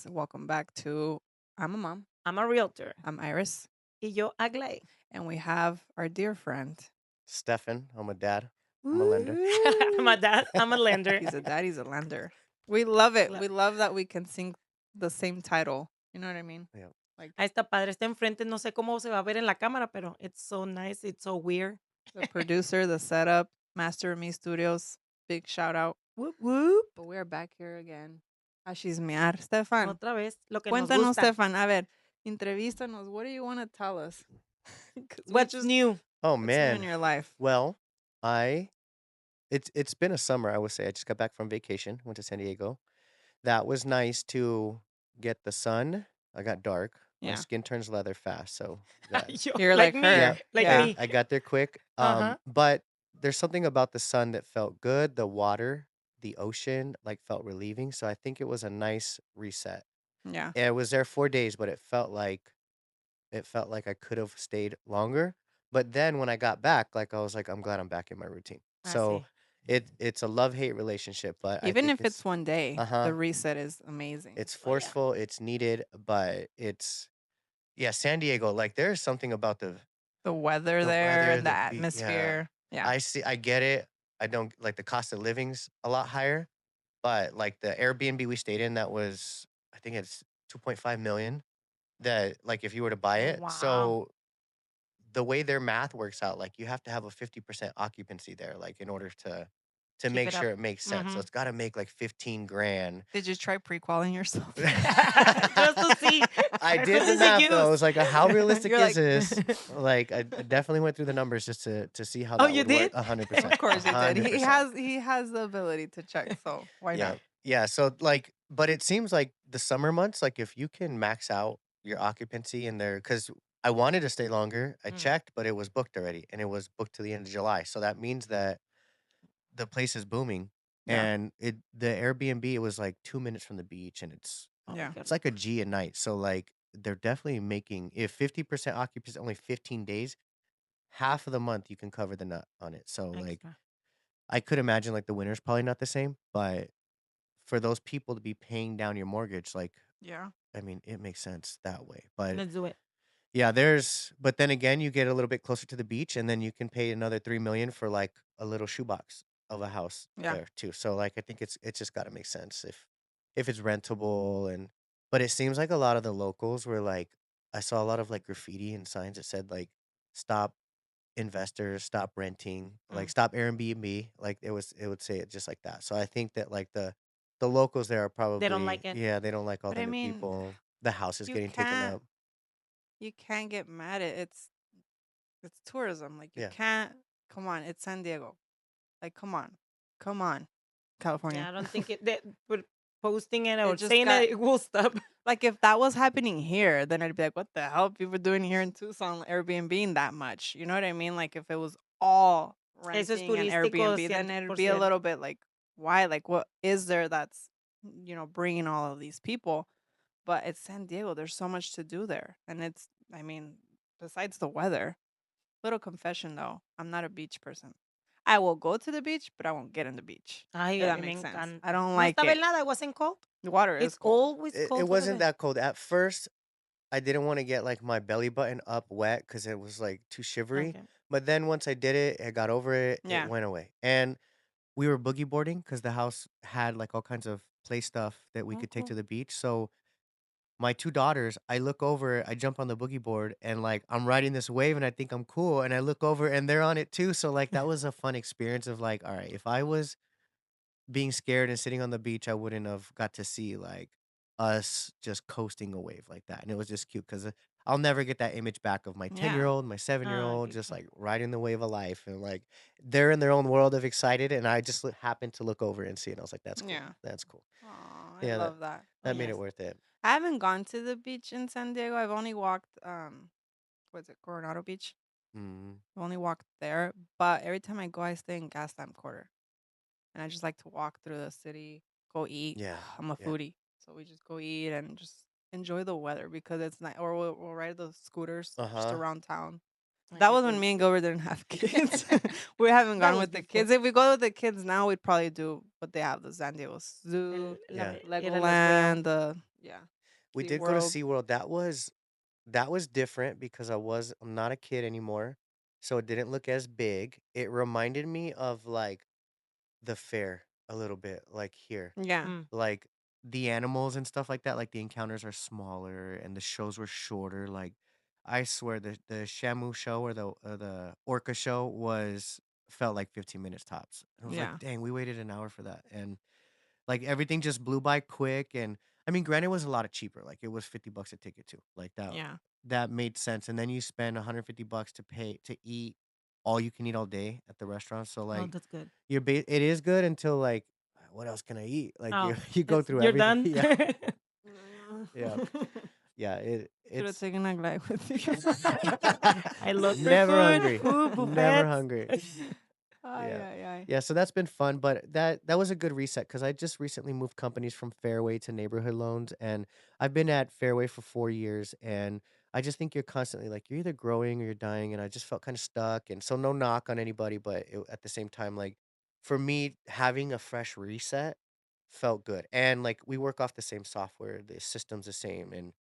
Welcome back to I'm a Mom. I'm a realtor. I'm Iris. Y yo, Aglay. And we have our dear friend. Stefan, I'm a dad. I'm a lender. I'm a dad. I'm a lender. He's a dad, he's a lender. We love it. Love We love that we can sing the same title. You know what I mean? Yeah. Like Ahí está padre. Está enfrente. No sé cómo se va a ver en la cámara, pero it's so nice. It's so weird. the producer, the setup, Master of Me Studios. Big shout out. Whoop, whoop. But we are back here again. A chismear. Stefan, Otra vez. Lo que nos cuéntanos, gusta. Stefan. A ver, entrevístanos. What do you want to tell us? 'Cause we What's just- new? Oh what's new in man. your life? Well, it's been a summer, I would say. I just got back from vacation, went to San Diego. That was nice to get the sun. I got dark. My Yeah. skin turns leather fast, so that, Yo, You're like like me. her. yeah, Like Yeah. me. I got there quick. Uh-huh. But there's something about the sun that felt good. The water, the ocean, like felt relieving. So I think it was a nice reset. Yeah. And I was there 4 days, but it felt like I could have stayed longer. But then when I got back, like I was like, I'm glad I'm back in my routine. I So see. it's a love-hate relationship, but I Even think if it's one day, uh-huh. the reset is amazing. It's Oh, yeah. forceful, it's needed, but San Diego, like there's something about The weather the there, weather, the yeah. atmosphere. Yeah. I get it. I don't like the cost of living's a lot higher, but like the Airbnb we stayed in, that was I think it's 2.5 million that like if you were to buy Oh, it. wow. So the way their math works out, like you have to have a 50% occupancy there, like in order to Keep make it up. sure it makes sense. So Mhm. it's got to make like 15 grand. Did you try prequaling yourself? Just to see. I How did does the it math though. I use? was like, how realistic You're is like- this? Like, I definitely went through the numbers just to see how Oh, that you would work. did? 100%. Of course you did. He 100%. has the ability to check, so why Yeah. not? Yeah. So like, but it seems like the summer months, like if you can max out your occupancy in there, because I wanted to stay longer. I Mm. checked, but it was booked already, and it was booked to the end of July. So that means that the place is booming, Yeah. and the Airbnb, it was like 2 minutes from the beach, and Yeah. it's like a G a night. So like they're definitely making, if 50% occupancy, only 15 days, half of the month you can cover the nut on it. So like Extra. I could imagine like the winter's probably not the same, but for those people to be paying down your mortgage, like Yeah. I mean, it makes sense that way. But Let's do it. yeah, but then again, you get a little bit closer to the beach, and then you can pay another 3 million for like a little shoebox of a house Yeah. there too. So like, I think it's just got to make sense if it's rentable. But it seems like a lot of the locals were like, I saw a lot of like graffiti and signs that said like, stop investors, stop renting, like Mm. stop Airbnb. Like it would say it just like that. So I think that like the locals there are probably, They don't like it. yeah, they don't like all But the I new mean, people. The house is you getting taken can't up. you can't get mad at it's tourism. Like you Yeah. can't come on, it's San Diego. Like come on. Come on. California. Yeah, I don't think it. But posting it or just saying got- that it will stop. Like if that was happening here, then I'd be like, what the hell people doing here in Tucson Airbnb that much? You know what I mean? Like if it was all Eso es renting and turístico Airbnb, then it'd be a 100%. little bit like, why? Like what is there that's bringing all of these people? But it's San Diego. There's so much to do there, and I mean, besides the weather. Little confession though, I'm not a beach person. I will go to the beach, but I won't get in the beach. Ay, If a that mí me makes sense. encanta. I don't No like estaba it. helada. It wasn't cold. The water It's is cold. always It cold. wasn't that cold. At first, I didn't want to get like my belly button up wet because it was like too shivery. Okay. But then once I did it, I got over it. Yeah. It went away. And we were boogie boarding because the house had like all kinds of play stuff that we Oh, could take cool. to the beach. So my two daughters, I look over, I jump on the boogie board, and like I'm riding this wave, and I think I'm cool, and I look over, and they're on it too. So like that was a fun experience of like, all right, if I was being scared and sitting on the beach, I wouldn't have got to see like us just coasting a wave like that. And it was just cute because I'll never get that image back of my 10-year Yeah. old, my 7-year Ah, old, qué just cool. like riding the wave of life. And like they're in their own world of excited. And I just happened to look over and see it. And I was like, that's cool. Yeah. That's cool. Aw, I Yeah, love that. Oh, that made yes. it worth it. I haven't gone to the beach in San Diego. I've only walked what's it, Coronado Beach. Mm. I've only walked there. But every time I go I stay in Gaslamp Quarter. And I just like to walk through the city, go eat. Yeah. I'm a Yeah. foodie. So we just go eat and just enjoy the weather because it's nice. Or we'll ride the scooters just Uh-huh. around town. Ay, That qué was when cool. me and Gilbert didn't have kids. We haven't That gone was with the before. kids. If we go with the kids now, we'd probably do what they have: the San Diego Zoo, El- Yeah. ir a la escuela. Legoland. Yeah. We did go to SeaWorld. SeaWorld. That was different because I'm not a kid anymore, so it didn't look as big. It reminded me of, like, the fair a little bit, like, here. Yeah. Mm, Like, the animals and stuff like that, like, the encounters are smaller and the shows were shorter, like, I swear the Shamu show or the Orca show felt like 15 minutes tops. I was like, Yeah. "Dang, we waited an hour for that," and, like, everything just blew by quick, and I mean, granted, it was a lot cheaper, like, it was $50 a ticket too, like, Yeah. that made sense, and then you spend $150 to eat all you can eat all day at the restaurant, so, oh, like, that's good. it is good until, like, what else can I eat? Like, you Oh, you go it's through you're everything. done. Yeah, Mm. yeah, yeah, Should have it's taken a glide with you. I love for never food, hungry, food never buffets. hungry. Ay, Yeah. ay, ay. Yeah, so that's been fun, but that was a good reset because I just recently moved companies from Fairway to Neighborhood Loans, and I've been at Fairway for 4 years, and I just think you're constantly like you're either growing or you're dying, and I just felt kind of stuck, and so no knock on anybody, but at the same time, like for me, having a fresh reset felt good, and like we work off the same software, the system's the same, and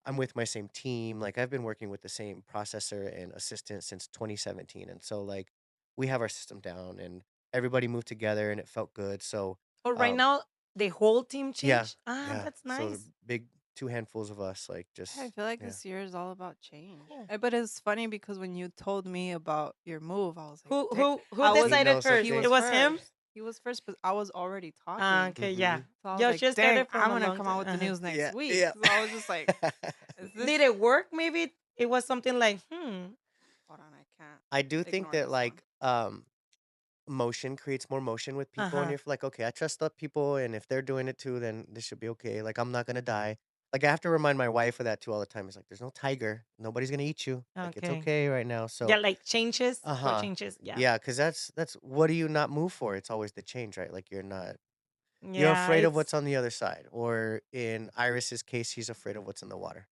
I'm with my same team. Like I've been working with the same processor and assistant since 2017. And so like we have our system down and everybody moved together and it felt good. So Oh, right um now the whole team yeah, changed. Ah, yeah. that's So the nice. big two handfuls of us, like Yeah, I just feel like yeah. this year is all about change. Cool. But it's funny because when you told me about your move, I was like, Who "Dang." who who I was He decided knows the he first? It was thing. was him. first. He was first, but I was already Ah, talking. okay, yeah. Hmm. So I was Yo, like, she "Dang, started from I'm a gonna long come out time. with the Uh-huh. news next Yeah, week." yeah. So I was just like, "Is this?" Did it work? Maybe it was something like, Hold on, I can't I do think ignore that this one. like motion creates more motion with people, and uh-huh. if like, okay, I trust the people, and if they're doing it too, then this should be okay. Like I'm not gonna die. Like I have to remind my wife of that too all the time. It's like there's no tiger, nobody's gonna eat you. Like it's Okay. okay right now. Yeah, So, like changes, small uh-huh, changes. Yeah. yeah, because that's what do you not move for? It's always the change, right? Like you're Yeah, afraid of it's what's on the other side, or in Iris's case, she's afraid of what's in the water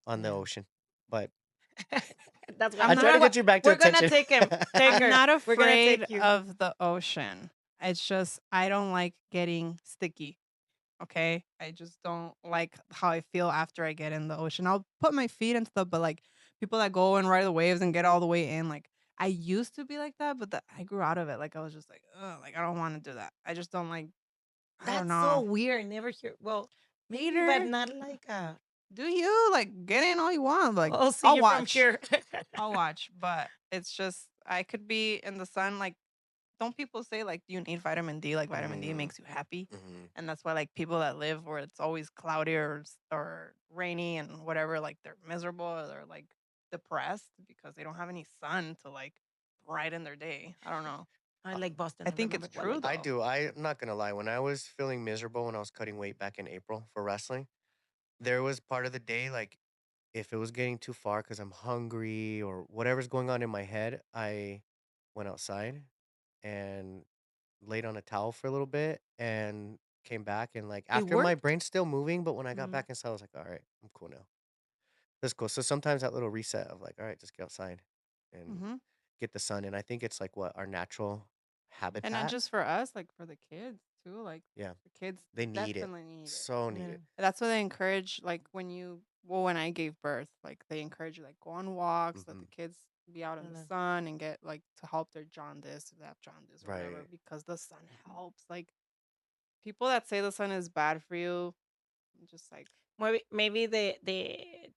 on the yeah. ocean. But That's why I'm I you try not. know to what? get you back to We're gonna attention. take him. Take I'm her. not We're gonna afraid take you. of the ocean. It's just I don't like getting sticky. Okay, I just don't like how I feel after I get in the ocean. I'll put my feet and stuff, but like people that go and ride the waves and get all the way in, like I used to be like that, but I grew out of it. Like I was just like, ugh, like I don't want to do that. I just don't like. I don't That's so know. weird. Never hear. Well, maybe, but Peter, not like a. do you like get in all you want? Like I'll see I'll you from watch. here. I'll watch, but it's just I could be in the sun. Like, don't people say like you need vitamin D? Like vitamin D Mm, makes you happy, mhm. and that's why like people that live where it's always cloudy or rainy and whatever, like they're miserable or they're like depressed because they don't have any sun to like brighten their day. I don't know. I Uh, like Boston. I I think remember it's well true ago. I though. do. I'm not gonna lie. When I was feeling miserable when I was cutting weight back in April for wrestling, there was part of the day like if it was getting too far because I'm hungry or whatever's going on in my head, I went outside and laid on a towel for a little bit and came back and like It after my worked. brain's still moving, but when I got Mm, back inside, I was like, all right, I'm cool now. That's cool. So sometimes that little reset of like, all right, just get outside and Hmm. get the sun. And I think it's like what our natural And not habitat. just for us, like for the kids too. Like Yeah, the kids they need it. definitely need it. So need yeah. it. That's what they encourage, like, when I gave birth, like, they encourage you, like, go on walks, let Hmm. the kids be out in And the then- sun and get, like, to help their jaundice, if they have jaundice or whatever, Right. because the sun helps. Like, people that say the sun is bad for you, just like, Maybe the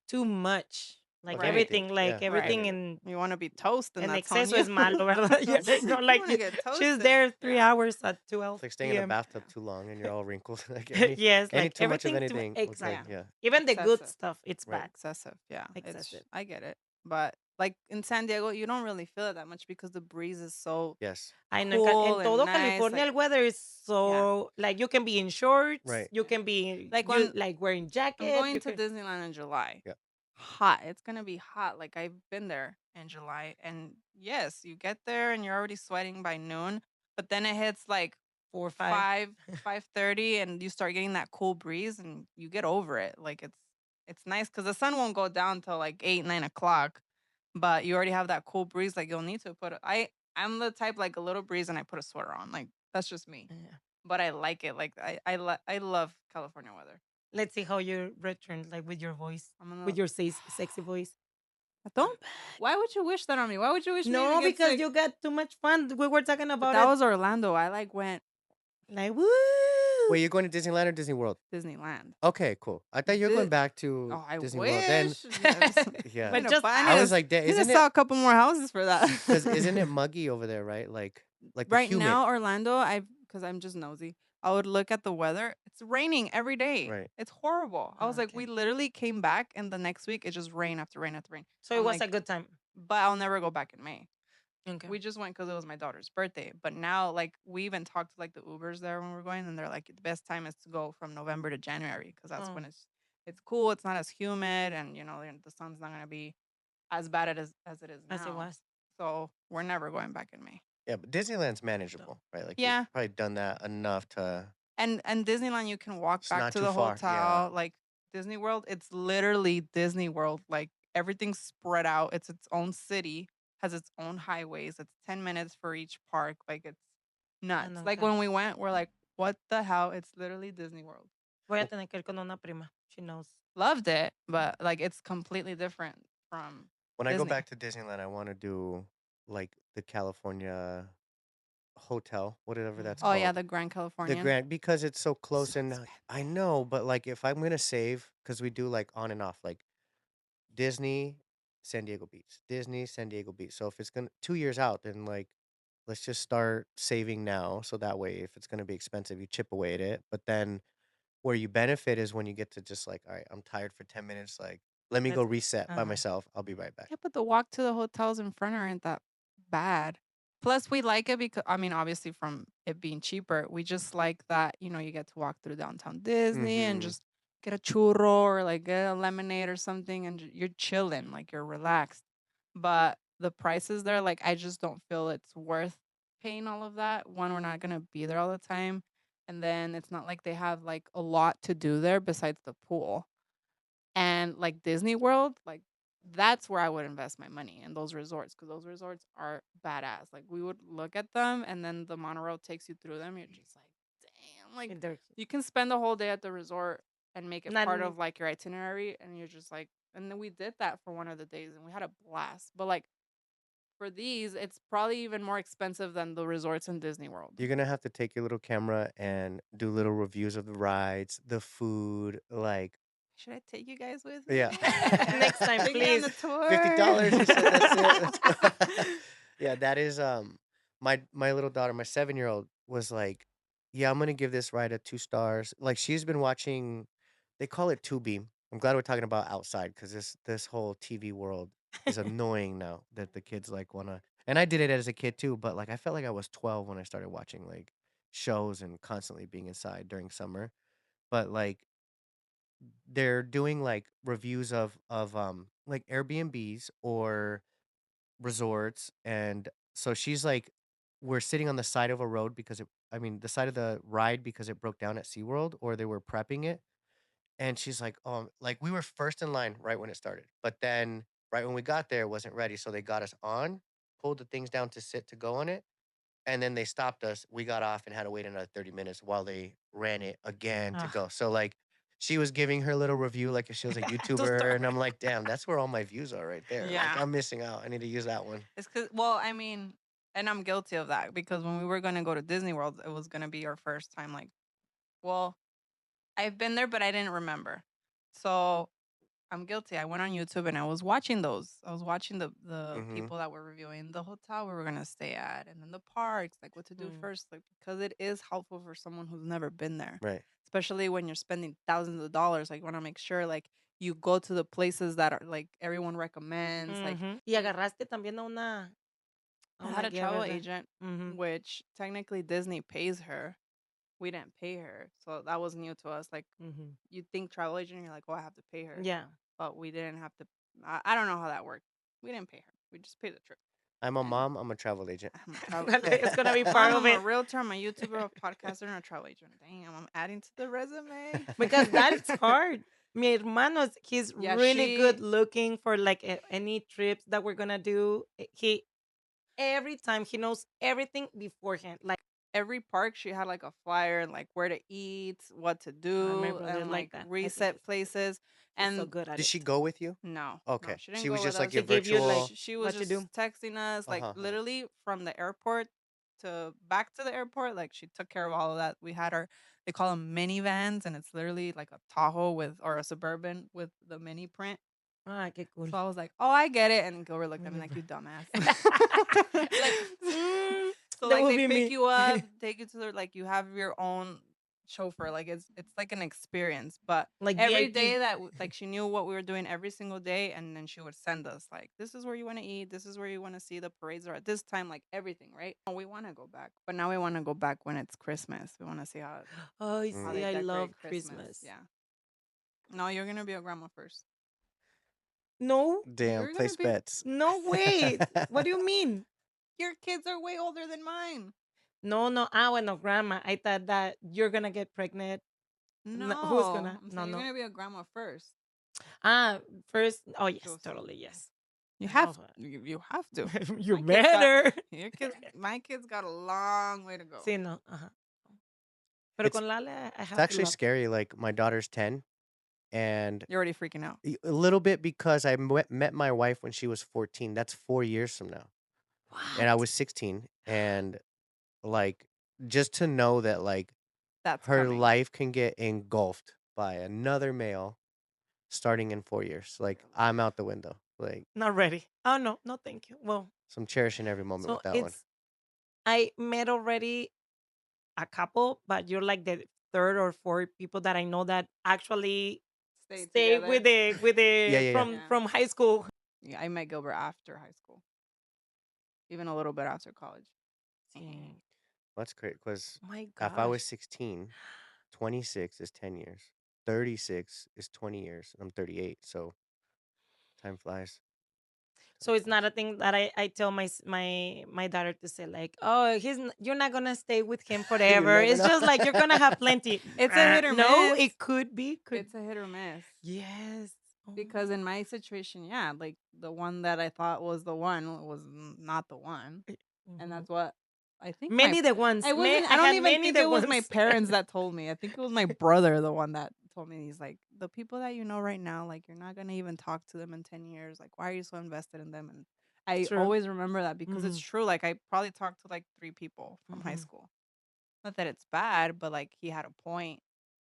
too much, Of right, anything. like Yeah. Of right. everything anything. You want to be toast, and en that's on exceso you. es malo, ¿verdad? Yeah, You want to get she's toasted. there three Yeah. hours at It's like 12 staying in a p.m. bathtub Yeah. too long and you're all wrinkled. Like Yes, any like too much of everything anything looks like Yeah. exactly. yeah. Even the good Excessive. stuff, it's Right. bad. Excessive, yeah. Excessive. I get it. But like in San Diego, you don't really feel it that much because the breeze is so Yes. I know cool en and todo nice. California Like, el weather is yeah. so like you can be in shorts, Right. you can be Like you when like wearing I'm jacket, going you to can Disneyland in July. Yeah. Hot. It's gonna be hot. Like I've been there in July, and yes, you get there and you're already sweating by noon. But then it hits like 4 or 5. 5:30, and you start getting that cool breeze, and you get over it. Like it's nice because the sun won't go down till like 8, 9 o'clock, but you already have that cool breeze. Like you'll need to put. I'm the type like a little breeze, and I put a sweater on. Like that's just me. Yeah. But I like it. Like I love California weather. Let's see how you return, like with your voice, I'm gonna with your sexy voice. I'm don't back. why would you wish that on me? Why would you wish me to No, get because sick? you got too much fun. We were talking But about that it. was Orlando. I like went Like, woo! Wait, you're going to Disneyland or Disney World? Disneyland. Okay, cool. I thought you were going back to Oh, I Disney World. Then, wish. Yes. yeah, But just I was ask. like, "Damn, Need to isn't it? sell a couple more houses for that. Because isn't it muggy over there, right? Like the Right humid, now, Orlando, because I'm just nosy. I would look at the weather. It's raining every day. right? It's horrible. I was like, we Okay. literally came back, and the next week it just rain after rain after rain. So it I'm was a like, good time. but I'll never go back in May. Okay. We just went because it was my daughter's birthday. But now, like, we even talked to like the Ubers there when we're going, and they're like, the best time is to go from November to January because that's Oh, when it's cool. It's not as humid, and the sun's not gonna be as bad as it is as it now. was. So we're never going back in May. Yeah, but Disneyland's So, manageable, right? Like you've Yeah, probably done that enough to. and Disneyland, you can walk It's back not to too the far. Yeah. hotel. Like Disney World, it's literally Disney World. Like everything's spread out. It's its own city, has its own highways. It's 10 minutes for each park. Like it's I nuts. know Like that. when we went, we're like, what the hell? It's literally Disney World. Voy a tener que ir con una prima. She knows. Loved it, but like it's completely different from When I go Disney. back to Disneyland, I want to do like the California hotel, whatever that's Oh yeah, called. the Grand The Californian. Grand, because it's so So close and I expensive. know, but like if I'm gonna save, because we do like on and off, like Disney, San Diego Beach, Disney, San Diego Beach. So if it's gonna 2 years out, then like let's just start saving now. So that way, if it's gonna be expensive, you chip away at it. But then where you benefit is when you get to just like, all right, I'm tired for 10 minutes. Like, let me go Let's. reset by Uh-huh. myself. I'll be right back. Yeah, but the walk to the hotels in front aren't that bad. Plus, we like it because, I mean, obviously, from it being cheaper, we just like that, you get to walk through downtown Disney and Mm-hmm. just get a churro or like get a lemonade or something and you're chilling, like you're relaxed. But the prices there, like, I just don't feel it's worth paying all of that. One, we're not going to be there all the time. And then it's not like they have like a lot to do there besides the pool. And like Disney World, like that's where I would invest my money in those resorts because those resorts are badass. Like we would look at them and then the monorail takes you through them. You're just like, damn, like They're you can spend the whole day at the resort and make it not. part of like your itinerary. And you're just like, and then we did that for one of the days and we had a blast. But like for these, it's probably even more expensive than the resorts in Disney World. You're gonna have to take your little camera and do little reviews of the rides, the food, like Should I take you guys with yeah. me? Next time, Take me on please. the $50, you said that's it. Let's go. tour. Yeah, that is my little daughter, my 7-year-old was like, "Yeah, I'm gonna give this ride a 2 stars." Like she's been watching, they call it Tubi. I'm glad we're talking about outside because this whole TV world is annoying now that the kids like wanna. And I did it as a kid too, but like I felt like I was 12 when I started watching like shows and constantly being inside during summer. But like they're doing like reviews of like Airbnbs or resorts, and so she's like, we're sitting on the side of a road because the side of the ride because it broke down at SeaWorld or they were prepping it. And she's like, like we were first in line right when it started. But then right when we got there, it wasn't ready. So they got us on, pulled the things down to sit to go on it. And then they stopped us. We got off and had to wait another 30 minutes while they ran it again to Ah, go. So like she was giving her little review like if she was a two YouTuber. star. And I'm like, damn, that's where all my views are right there. Like Yeah. I'm missing out. I need to use that one. It's cause well, I mean, and I'm guilty of that because when we were gonna go to Disney World, it was gonna be our first time. Like, well, I've been there, but I didn't remember. So I'm guilty. I went on YouTube and I was watching those. I was watching the Mm-hmm. people that were reviewing the hotel we were gonna stay at, and then the parks, like what to do Mm. first, like because it is helpful for someone who's never been there, Right. especially when you're spending thousands of dollars. Like, you want to make sure like you go to the places that are like everyone recommends. Like, Ujú. Y agarraste también a I una had a guía, travel ¿verdad? agent, Mhm. which technically Disney pays her. We didn't pay her. So that was new to us. Like, Mhm. you think travel agent, you're like, oh, I have to pay her. Yeah. But we didn't have to. I don't know how that worked. We didn't pay her. We just paid the trip. I'm a And mom. I'm a travel agent. I'm a travel. It's gonna be part Mom, of I'm a it. realtor, I'm a YouTuber, a podcaster, and a travel agent. Damn, I'm adding to the resume. Because that's hard. Mi hermano, he's Yeah, really she. good looking for like any trips that we're gonna do. He every time he knows everything beforehand. Like every park she had like a flyer and like where to eat, what to My do, brother and like like that. I think reset places. he's so And good at Did it. she go with you? no, Okay. she didn't She go was with just like us. your She gave you like virtual. She was what to just do. texting us, like Uh-huh. literally from the airport to back to the airport. Like she took care of all of that. We had our, they call them minivans, and it's literally like a Tahoe with, or a Suburban with the mini print. Ah, qué cool. So I was like, "Oh, I get it," and Gilbert looked at me Mini like, "You dumbass." like, mm, So that like would they be pick me. you up, take you to the, like you have your own chauffeur. Like it's like an experience. But Like every VIP. day that like she knew what we were doing every single day, and then she would send us like, "This is where you want to eat. This is where you want to see the parades are at this time." Like everything, right? Oh, we want to go back, but now we want to go back when it's Christmas. We want to see Oh, I how Mm. see. they I love decorate Christmas. Christmas. Yeah. No, you're gonna be a grandma first. No, Damn, You're gonna place be. bets. no way. What do you mean? Your kids are way older than mine. No, no. Ah, bueno, grandma. I thought that you're gonna get pregnant. No, who's No, gonna? I'm No, saying you're no. gonna be a grandma first. Ah, first. Oh, yes, She'll see. totally. Yes. You Oh, have you have to. you My kids got better. your kids. My kids got a long way to go. Sí, no. Ajá. Pero It's con Lale, I it's have to actually love. scary. Like my daughter's 10, and You're already freaking out. a little bit because I met my wife when she was 14. That's 4 years from now, and I What? was 16. And like, just to know that like That's her coming. life can get engulfed by another male starting in 4 years. Like I'm out the window. Like Not ready. Oh, no. No, thank you. Well, so I'm cherishing every moment so with that one. I met already a couple, but you're like the third or fourth people that I know that actually Stay stay with together. Yeah, the yeah, yeah. from Yeah. from high school. Yeah, I met Gilbert after high school, even a little bit after college. Sí. That's great because Oh my if I gosh. was 16, 26 is 10 years. 36 is 20 years. And I'm 38, so time flies. Time So it's not flies. a thing that I tell my daughter to say like, oh, you're not gonna stay with him You forever. never It's know. just like you're gonna have plenty. It's a hit or No, miss. it could be. Could It's a hit or miss. yes. Oh. Because in my situation, yeah, like the one that I thought was the one was not the one. And Mhm. that's what I think my Many the ones. I wasn't I I don't had even many think the it was my ones. parents that told me. I think it was my brother the one that told me. He's like, "The people that you know right now, like you're not going to even talk to them in 10 years. Like why are you so invested in them?" And I True. always remember that because it's Hmm. true. Like I probably talked to like 3 people from high Hmm. school. Not that it's bad, but like he had a point.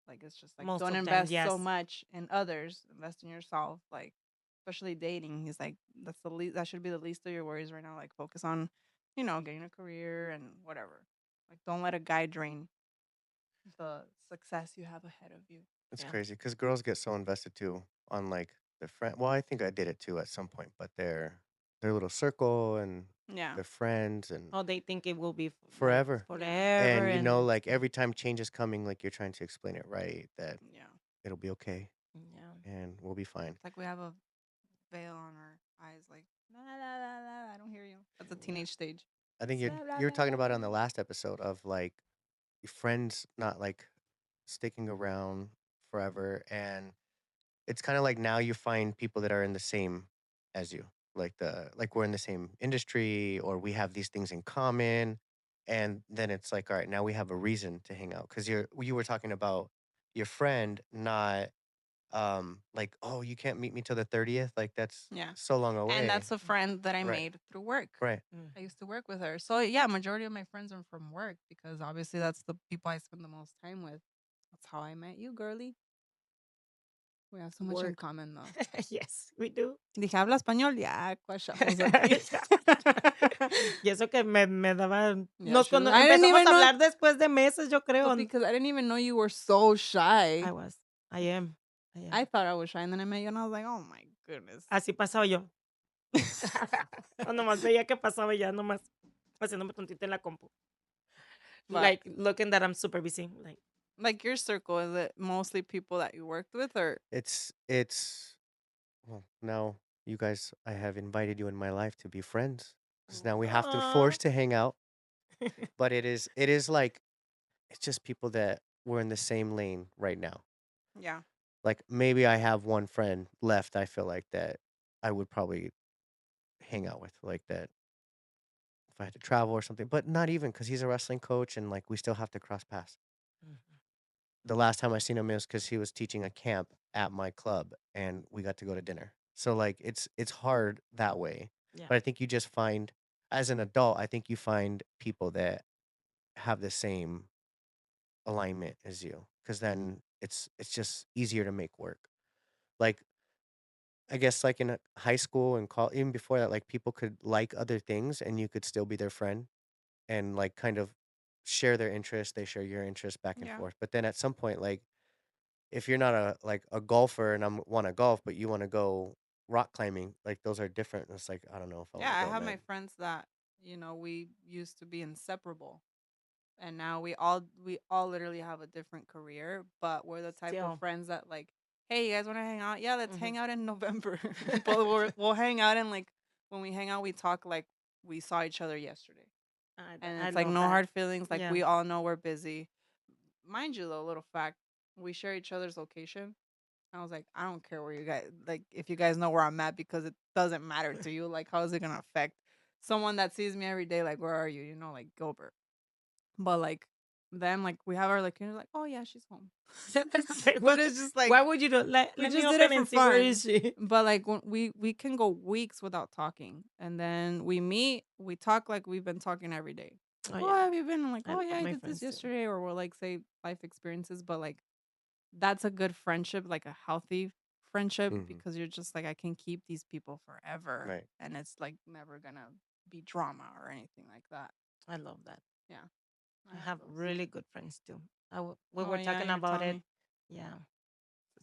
Like it's just like Most don't of them, invest so yes. much in others, invest in yourself. Like especially dating. He's like that's the least that should be the least of your worries right now. Like focus on, getting a career and whatever. Like don't let a guy drain the success you have ahead of you. It's Yeah. crazy because girls get so invested too on like their friend. Well, I think I did it too at some point, but their little circle and Yeah. their friends and Oh, they think it will be like forever. Yeah. forever, And and like every time change is coming, like you're trying to explain it right that Yeah. it'll be okay yeah. and we'll be fine. It's like we have a veil on our eyes like la la la la. I don't hear you. That's a Yeah. teenage stage. I think Blah, blah, you were blah, talking blah, about it blah, on the blah. last episode of like your friends not like sticking around forever, and it's kind of like now you find people that are in the same as you, like we're in the same industry or we have these things in common, and then it's like all right, now we have a reason to hang out because you were talking about your friend not like, oh, you can't meet me till the 30th, like that's Yeah. so long And away. that's a friend that I Right, made through work. right. I Mhm. used to work with her. So yeah, majority of my friends are from work because obviously that's the people I spend the most time with. That's how I met you, girly. We have so much in Work. common though. Yes, we do. Dije, habla español, ya, cuachamos aquí. Y eso que me daban. Yeah, she was, I didn't Empezamos even a know, hablar después de meses, yo but creo. because I didn't even know you were so I shy. was. I am. I I am. thought I was shy, and then I met you, and I was like, oh my goodness. Así pasaba yo. O nomás veía que pasaba y ya nomás haciéndome tontita en la compu. But Like looking that I'm super busy. like your circle, is it mostly people that you worked with, or It's well, now you guys, I have invited you in my life to be friends because now we have to Aw. force to hang out. But it is like it's just people that we're in the same lane right now. yeah, Like maybe I have one friend left. I feel like that I would probably hang out with like that if I had to travel or something, but not even because he's a wrestling coach and like we still have to cross paths. Mhm. The last time I seen him is because he was teaching a camp at my club and we got to go to dinner. So like it's hard that way. Yeah. But I think you just find as an adult, I think you find people that have the same alignment as you because then it's just easier to make work. Like I guess like in high school and call even before that, like people could like other things and you could still be their friend and like kind of share their interests, they share your interests back and Yeah. forth. But then at some point, like if you're not a like a golfer and I want to golf, but you want to go rock climbing, like those are different. It's like I don't know if I want Yeah, to I go, have my man. friends that, we used to be inseparable. And now we all literally have a different career, but we're the type of Still. friends that like, hey, you guys want to hang out? Yeah, let's Mhm. hang out in November. But we'll hang out and like when we hang out, we talk like we saw each other yesterday, and I it's like love no that. hard feelings. Like Yeah. we all know we're busy. Mind you, though, little fact, we share each other's location. I was like, I don't care where you guys like if you guys know where I'm at because it doesn't matter to you. Like, how is it gonna affect someone that sees me every day? Like, where are you? Like Gilbert. But like then like we have our like like, oh yeah, she's home. But it's just like Why would you do? we Let me just did it open for and see where fun. is she. But like when we can go weeks without talking, and then we meet, we talk like we've been talking every day. Like, Oh oh, yeah, have you been? I'm like, I oh love yeah, I my did this friends too. yesterday, or we'll like say life experiences. But like that's a good friendship, like a healthy friendship, Hmm. because you're just like I can keep these people forever, Right. and it's like never gonna be drama or anything like that. I love that. Yeah, I I have have those. really good friends too. We Oh were yeah, talking you're about telling it. me. Yeah,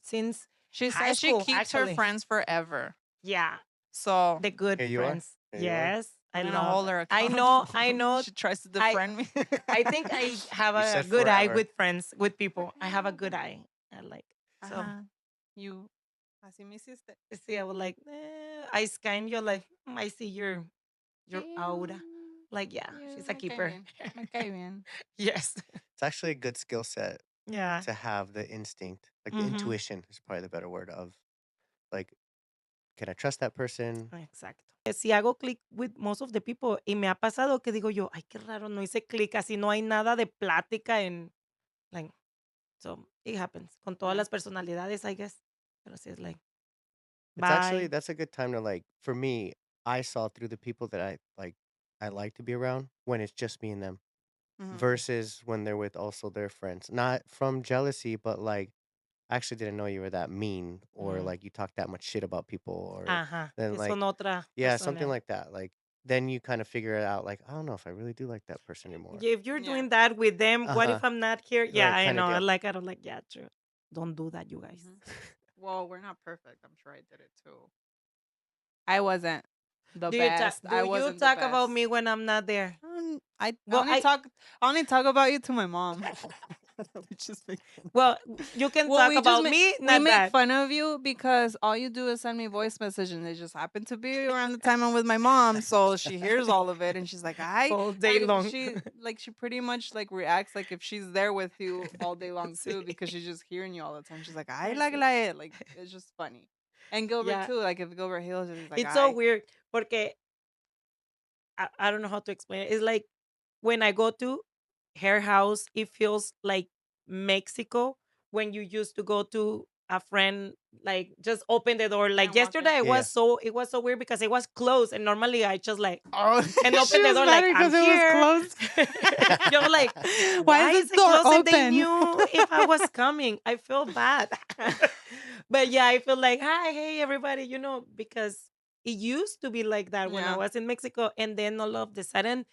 since She high says she school keeps her actually. friends forever. Yeah, So the good Here you are. friends. Here you are. Yes, I I'm gonna love hold that. her I accountable. know. I know. She tries to I defriend me. I think I have You a said good eye forever. with friends, with people. I have a good eye. I like. So Ajá. You. Así me hiciste. see, I was like, I scan you like I see your aura. You. Like, yeah, You she's a me cae keeper. bien. Me cae bien. Yes. It's actually a good skill set Yeah. to have the instinct, like the Mm-hmm. intuition is probably the better word of like, can I trust that person? Exacto. Si hago clic with most of the people, y me ha pasado que digo yo, ay, qué raro, no hice clic, así no hay nada de plática en, like, so it happens. Con todas Yeah. las personalidades, I guess. Pero sí es like, It's actually bye. that's a good time to like for me, I saw through the people that I like to be around when it's just me and them Hmm. versus when they're with also their friends. Not from jealousy, but like I actually didn't know you were that mean or Mm. like you talk that much shit about people or Ajá, then que like son otra yeah, something persona. like that. Like then you kind of figure it out like I don't know if I really do like that person anymore. If you're Yeah. doing that with them, what Uh-huh. if I'm not here? Yeah, Right, I kind of know. deal. I don't like, yeah, true. Don't do that, you guys. Hmm. Well, we're not perfect. I'm sure I did it too. I wasn't the best. I Do you wasn't the talk about best. me when I'm not there? I Well, only talk about you to my mom. We just make fun. well, you can Well, talk about me, we not make that. fun of you because all you do is send me voice messages, and they just happen to be around the time I'm with my mom, so she hears all of it, and she's like, "I," All day and long. she pretty much like reacts like if she's there with you all day long Sí. too, because she's just hearing you all the time. She's like, "I I like see. it," like it's just funny. And Gilbert Yeah, too, like if Gilbert heals, he's like, it's so "I." weird porque I don't know how to explain it. It's like when I go to her house, it feels like Mexico when you used to go to a friend, like just open the door. Like And walk in. yesterday, Yeah. it was so weird because it was closed, and normally I just like Oh, and open she the was door mad like I'm because it was here. closed. You're like, Why why is is this it door closed if they open? knew if I was coming? I feel bad. But yeah, I feel like, hi, hey, everybody, because it used to be like that when I Yeah. was in Mexico. And then all of the sudden,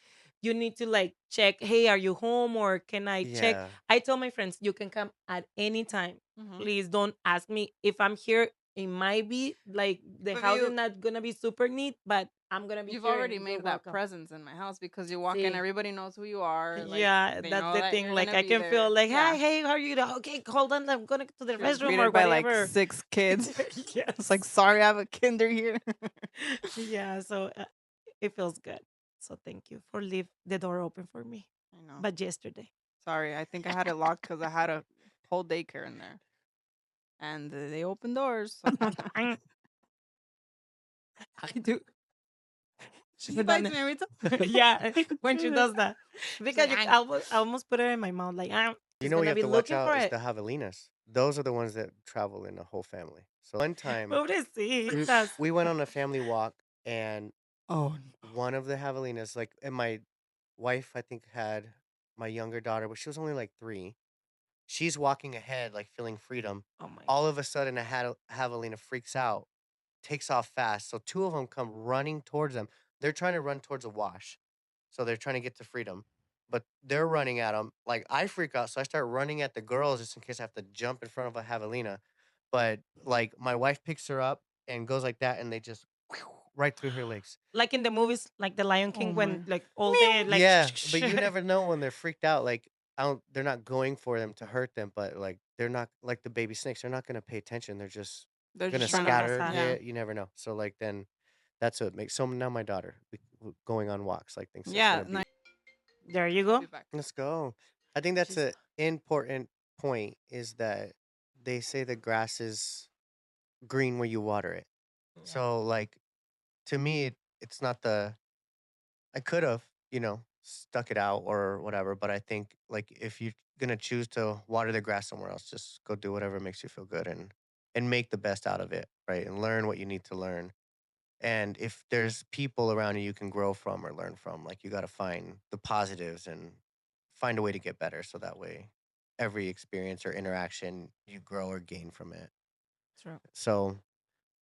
you need to like check, hey, are you home or can I check? Yeah. I tell my friends, you can come at any time. Hmm. Please don't ask me if I'm here. It might be like the But house is not gonna be super neat, but I'm gonna be you've here already and you're made that welcome. presence in my house because you walk in, See, everybody knows who you are. Like yeah, they that's know the that thing. you're Like gonna I be can feel there. like, hi, Yeah. hey, how are you? Okay, hold on, I'm going to the She was restroom or greeted by like whatever. 6 kids. It's like, Yes. sorry, I have a kinder here. Yeah, so it feels good. So thank you for leave the door open for me. I know. But yesterday. Sorry, I think I had it locked because I had a whole daycare in there, and they open doors. So I do. She's He done bites it. me every time. Yeah, when she does that. She's Because like, you, "Ah." I almost put it in my mouth like, You she's know, what you gonna have be to watch looking out for is it. the javelinas. Those are the ones that travel in a whole family. So one time we Pobrecitas. we went on a family walk, and Oh, one of the javelinas, like, and my wife, I think, had my younger daughter, but she was only like 3. She's walking ahead, like feeling freedom. Oh my All god. of a sudden, a javelina freaks out, takes off fast. So two of them come running towards them. They're trying to run towards a wash. So they're trying to get to freedom. But they're running at them. Like, I freak out. So I start running at the girls just in case I have to jump in front of a javelina. But like, my wife picks her up and goes like that. And they just right through her legs. Like in the movies, like the Lion oh King, when my. like all the Meow. like Yeah. But you never know when they're freaked out. Like, I don't, they're not going for them to hurt them. But like, they're not like the baby snakes. They're not going to pay attention. They're just They're gonna just trying to, scatter a yeah. bit. You never know. So like, then that's what makes. So now my daughter going on walks like thinks it's Yeah. gonna No, be. there you I'll go. be back. Let's go. I think that's She's a important point. Is that they say the grass is green where you water it. yeah. So like, to me, it's not the. I could have, stuck it out or whatever. But I think, like, if you're gonna choose to water the grass somewhere else, just go do whatever makes you feel good, and make the best out of it, right? And learn what you need to learn. And if there's people around you can grow from or learn from, like, you got to find the positives and find a way to get better. So that way, every experience or interaction, you grow or gain from it. True. So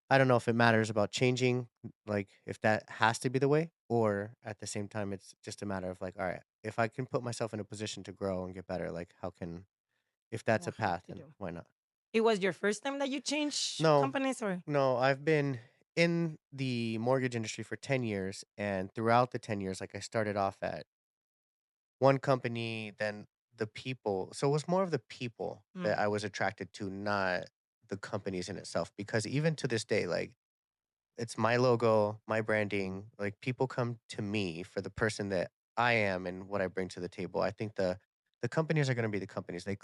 I don't know if it matters about changing, like, if that has to be the way, or at the same time, it's just a matter of like, all right, if I can put myself in a position to grow and get better, like, if that's We'll a have path, to then do. why not? It was your first time that you changed No, companies, or? no, I've been in the mortgage industry for 10 years. And throughout the 10 years, like, I started off at one company, then the people. So it was more of the people Mm. that I was attracted to, not the companies in itself. Because even to this day, like, it's my logo, my branding. Like, people come to me for the person that I am and what I bring to the table. I think the companies are going to be the companies. They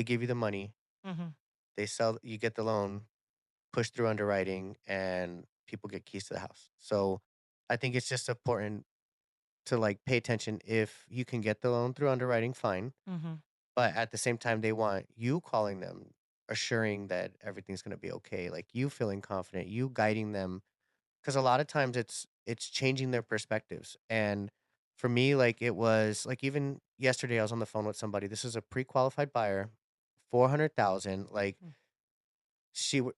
give you the money, Hmm. they sell, you get the loan, push through underwriting, and people get keys to the house. So I think it's just important to, like, pay attention. If you can get the loan through underwriting, fine. Hmm. But at the same time, they want you calling them, assuring that everything's going to be okay. Like, you feeling confident, you guiding them, because a lot of times it's changing their perspectives. And for me, like, it was like, even yesterday I was on the phone with somebody. This is a pre-qualified buyer, 400,000. Like,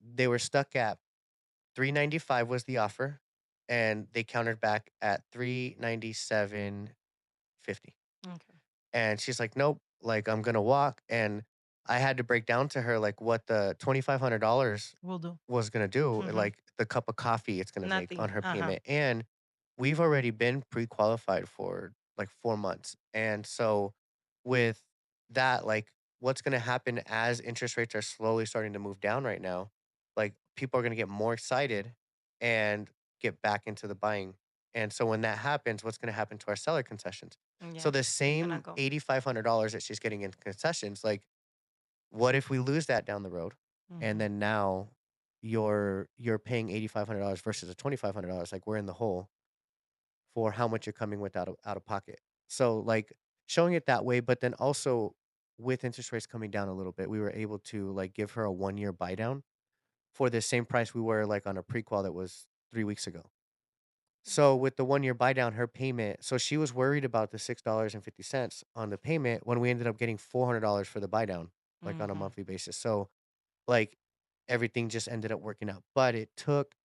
they were stuck at 395 was the offer, and they countered back at 397.50. Okay. And she's like, "Nope, like, I'm gonna walk." And I had to break down to her, like, what the $2,500 We'll do. was gonna do, Hmm. like, the cup of coffee it's gonna make on Nothing. her Uh-huh. payment. And we've already been pre-qualified for like 4 months. And so with that, like, what's gonna happen as interest rates are slowly starting to move down right now, like, people are gonna get more excited and get back into the buying. And so when that happens, what's gonna happen to our seller concessions? So Yeah. the They're gonna same go. $8,500 that she's getting in concessions, like, what if we lose that down the road? And Hmm. then now you're paying $8,500 versus a $2,500. Like, we're in the hole for how much you're coming with out of pocket. So, like, showing it that way, but then also with interest rates coming down a little bit, we were able to, like, give her a 1 year buy down for the same price we were, like, on a prequal that was 3 weeks ago. So with the 1 year buy down, her payment, so she was worried about the $6.50 on the payment, when we ended up getting $400 for the buy down, like, on a Hmm. monthly basis. So, like, everything just ended up working out. But it took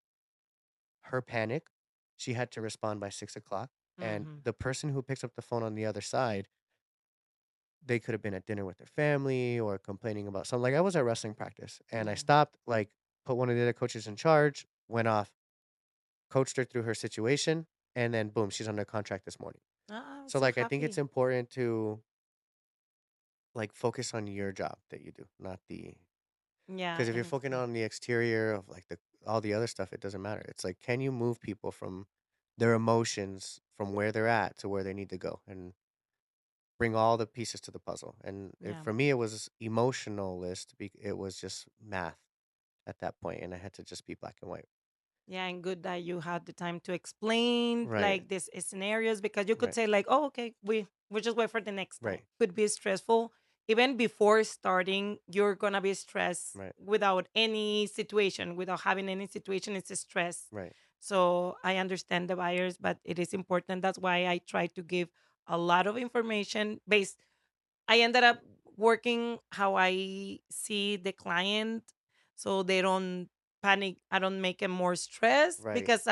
her panic. She had to respond by 6 o'clock. And Hmm. the person who picks up the phone on the other side, they could have been at dinner with their family or complaining about something. Like, I was at wrestling practice and I Yeah. stopped, like, put one of the other coaches in charge, went off, coached her through her situation, and then boom, she's under contract this morning. Ah, I'm So, so like, I think it's happy. important to, like, focus on your job that you do, not the. Yeah, Because if you're and focusing on the exterior of, like, the all the other stuff, it doesn't matter. It's like, can you move people from their emotions, from where they're at to where they need to go, and bring all the pieces to the puzzle. And yeah. for me, it was emotionalist. It was just math at that point, and I had to just be black and white. Yeah, and good that you had the time to explain Right. like this scenarios, because you could Right. say like, "Oh, okay, we just wait for the next time." Right. Could be stressful even before starting. You're gonna be stressed Right. without any situation, without having any situation. It's a stress. Right. So I understand the buyers, but it is important. That's why I try to give a lot of information based. I ended up working how I see the client, so they don't panic. I don't make them more stressed Right. because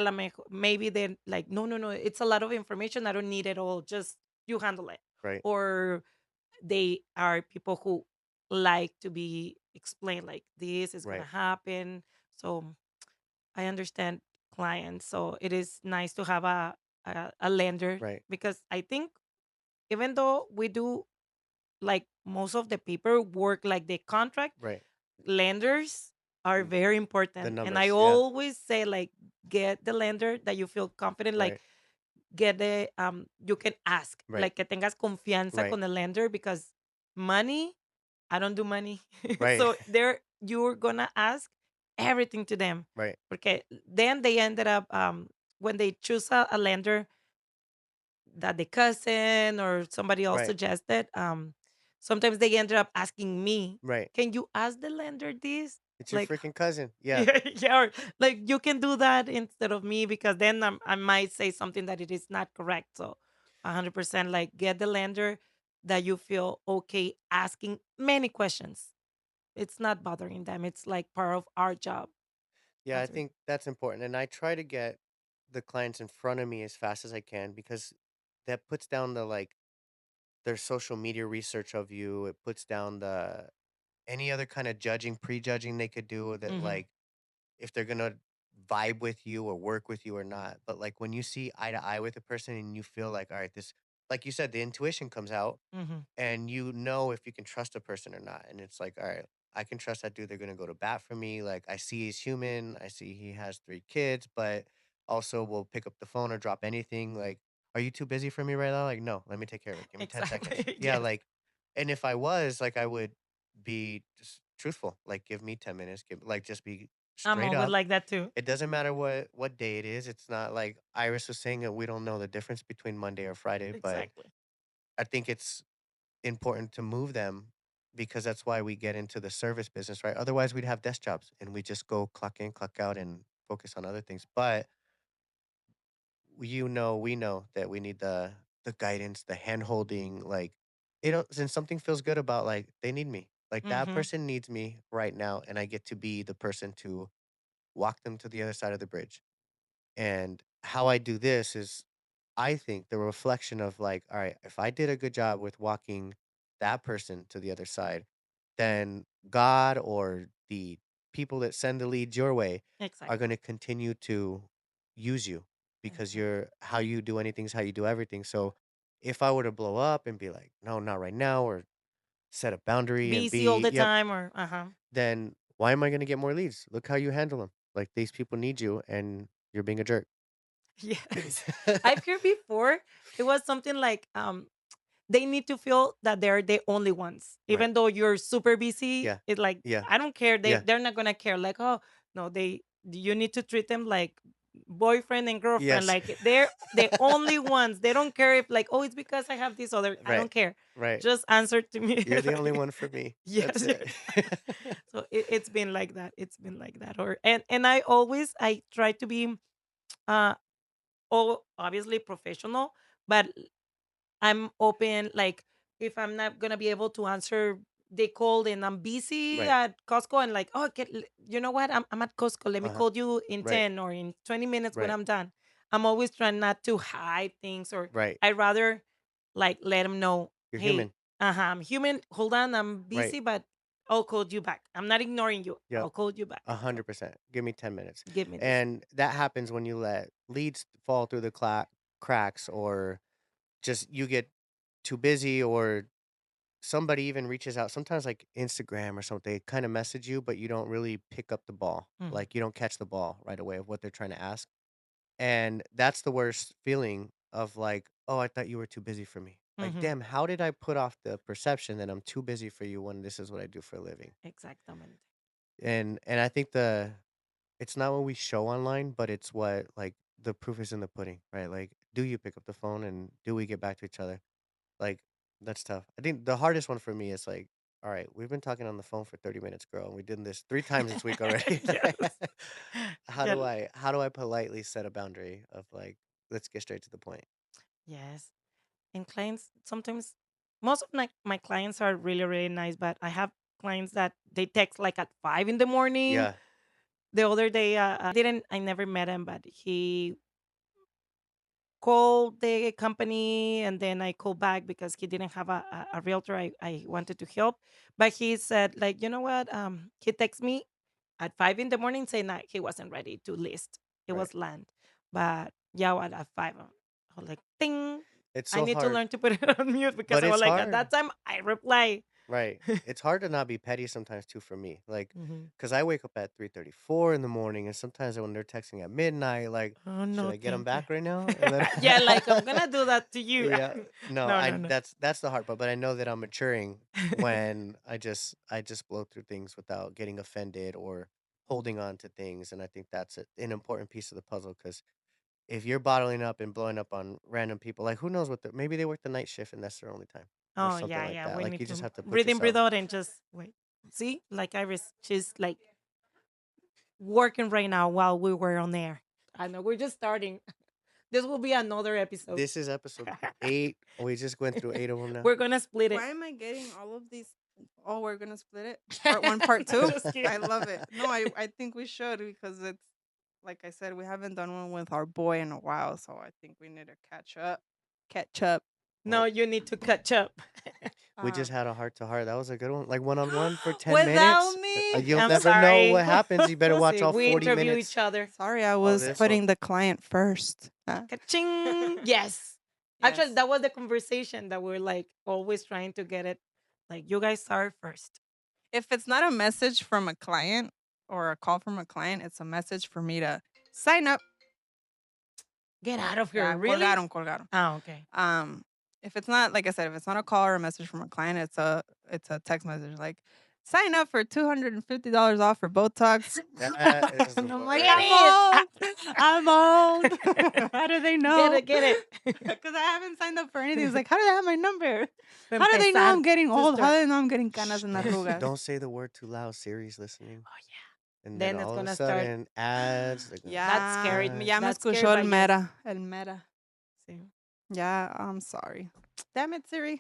maybe they're like, no, no, no, it's a lot of information. I don't need it all. Just you handle it. Right. Or they are people who like to be explained, like this is gonna Right. happen. So I understand clients. So it is nice to have a lender, Right. because I think even though we do like most of the paperwork, like the contract, Right. lenders are Mm, very the important. And I numbers. Yeah. always say like, get the lender that you feel confident, like Right. get the you can ask, Right. like que tengas confianza Right. con the lender, because money, I don't do money. Right. So there you're gonna ask everything to them. Right. Okay, then they ended up when they choose a lender that the cousin or somebody else Right. suggested, sometimes they ended up asking me, Right. "Can you ask the lender this?" It's your Like, freaking cousin. Yeah. yeah, yeah, or like you can do that instead of me, because then I might say something that it is not correct. So, 100% like get the lender that you feel okay asking many questions. It's not bothering them. It's like part of our job. Yeah, I Answer. think that's important. And I try to get the clients in front of me as fast as I can because that puts down the like their social media research of you. It puts down the any other kind of judging, prejudging they could do that Mm-hmm. like if they're gonna vibe with you or work with you or not. But like when you see eye to eye with a person and you feel like, all right, this like you said, the intuition comes out Mm-hmm. and you know if you can trust a person or not. And it's like, all right, I can trust that dude. They're gonna go to bat for me. Like I see he's human. I see he has 3 kids, but also will pick up the phone or drop anything. Like, are you too busy for me right now? Like, no, let me take care of it. Give me 10 seconds. Exactly. Yeah, Yes. like, and if I was like, I would be just truthful. Like, give me 10 minutes. Give like just be I'm straight always up. like that too. It doesn't matter what day it is. It's not like Iris was saying that we don't know the difference between Monday or Friday, but Exactly. I think it's important to move them because that's why we get into the service business, right? Otherwise, we'd have desk jobs and we just go clock in, clock out, and focus on other things. But we know that we need the guidance, the hand holding, like it don't since something feels good about like they need me. Like that Mm-hmm. person needs me right now, and I get to be the person to walk them to the other side of the bridge. And how I do this is I think the reflection of like, all right, if I did a good job with walking that person to the other side, then God or the people that send the leads your way are going Exactly. to continue to use you because Exactly. you're how you do anything is how you do everything. So if I were to blow up and be like, no, not right now, or set a boundary and Busy all be, the yep, time, or uh-huh. then why am I going to get more leads? Look how you handle them. Like these people need you and you're being a jerk. Yes. I've heard before it was something like they need to feel that they're the only ones. Right. Even though you're super busy, Yeah. it's like Yeah. I don't care. Yeah. They're not gonna care. Like, oh no, they you need to treat them like boyfriend and girlfriend. Yes. Like they're the only ones. They don't care if like, oh, it's because I have this other. I Right. don't care. Right. Just answer to me. You're the only Like, one for me. yes, That's yes. it. So it's been like that. It's been like that. Or and I try to be uh obviously professional, but I'm open. Like if I'm not gonna be able to answer, they called and I'm busy Right. at Costco and like, oh, you know what? I'm at Costco. Let me Uh-huh. call you in Right. 10 or in 20 minutes when Right. I'm done. I'm always trying not to hide things, or Right. I rather like let them know, You're hey, human. I'm human. Hold on, I'm Right. busy, but I'll call you back. I'm not ignoring you. Yep. I'll call you back. So 100%. Give me 10 minutes. give me this. And that happens when you let leads fall through the cracks or just you get too busy or somebody even reaches out. Sometimes like Instagram or something, they kind of message you, but you don't really pick up the ball. Mhm. Like you don't catch the ball right away of what they're trying to ask. And that's the worst feeling of like, "Oh, I thought you were too busy for me." Like, Mhm. damn, how did I put off the perception that I'm too busy for you when this is what I do for a living? Exactamente. And I think the it's not what we show online, but it's what like the proof is in the pudding, right? Like, do you pick up the phone and do we get back to each other? Like, that's tough. I think the hardest one for me is like, all right, we've been talking on the phone for 30 minutes, girl, and we did this 3 times this week already. Yes. How Yeah. do I politely set a boundary of like, let's get straight to the point? Yes. And clients sometimes, most of my clients are really, really nice, but I have clients that they text like at 5 in the morning. Yeah, The other day, I never met him, but he called the company and then I called back because he didn't have a realtor I wanted to help. But he said, like, you know what? He texted me at 5 in the morning saying that he wasn't ready to list. It right. was land. But yeah, what at 5, I was like, ding. It's I so need to hard, learn to put it on mute because but I was it's like, at hard. that time, I reply. Right. It's hard to not be petty sometimes too for me. Like, Mhm. cause I wake up at 3:34 in the morning, and sometimes when they're texting at midnight, like, Oh, should no, I get them thank you. back right now? And then, Yeah, like, I'm going to do that to you. yeah, no, No, no, no. that's the hard part. But I know that I'm maturing when I just blow through things without getting offended or holding on to things, and I think that's an important piece of the puzzle. Cause if you're bottling up and blowing up on random people, like who knows maybe they work the night shift and that's their only time or Oh, something yeah, like yeah. that. We Like need you just to have to put breathe in, breathe yourself out, and just wait. See, like Iris, she's like working right now while we were on air. I know we're just starting. This will be another episode. This is episode 8. We just went through 8 of them now. We're gonna split it. Why am I getting all of these? Oh, we're gonna split it. Part one, part two. Just I kidding. love it. No, I think we should because it's like I said, we haven't done one with our boy in a while, so I think we need to catch up. Catch up. No, Well, you need to catch up. we just Um, had a heart to heart. That was a good one. Like one on one for 10 without minutes. me. You'll I'm never know sorry. what happens. You better watch See, all we 40 interview each minutes other. Sorry, I of was this one. putting the client first. Ka-ching! Yes. Actually, Yes. that was the conversation that we're like always trying to get it. Like, you guys are first. If it's not a message from a client or a call from a client, it's a message for me to sign up. Get out of here. Yeah, Really? colgaron. Oh, okay. Um, if it's not like I said, if it's not a call or a message from a client, it's a text message like sign up for $250 off for Botox. That is the And I'm like, Get worst. it. I'm old. How do they Get know? it, get it. Because I haven't signed up for anything. It's like, how do they have my number? Pa How do they know empezar, I'm getting old? How sister. do they know I'm getting canas Shh, and don't, arrugas? don't say the word too loud. Siri's listening. Oh, yeah. And then Then it's all of a gonna start. sudden, ads. They're gonna That Ya, scared me. ads. ya me That's scared escuchó by el yes. meta. El meta. Sí. Yeah, I'm sorry. Damn it, Siri.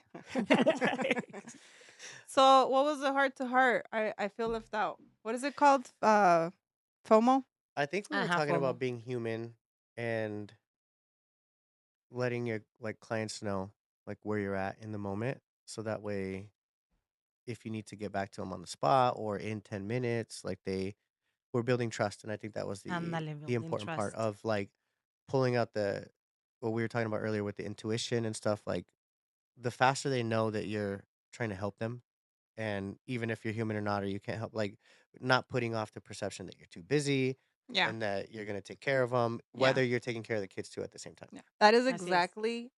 So, what was the heart to heart? I feel left out. What is it called? FOMO? I think we were Ajá, talking FOMO. about being human and letting your like clients know like where you're at in the moment, so that way if you need to get back to them on the spot or in 10 minutes, like we're building trust. And I think that was the Ándale, the building important part trust. of like pulling out the what we were talking about earlier with the intuition and stuff. Like the faster they know that you're trying to help them, and even if you're human or not, or you can't help, like not putting off the perception that you're too busy Yeah. and that you're going to take care of them, Yeah. whether you're taking care of the kids too at the same time. Yeah. That is Así es. exactly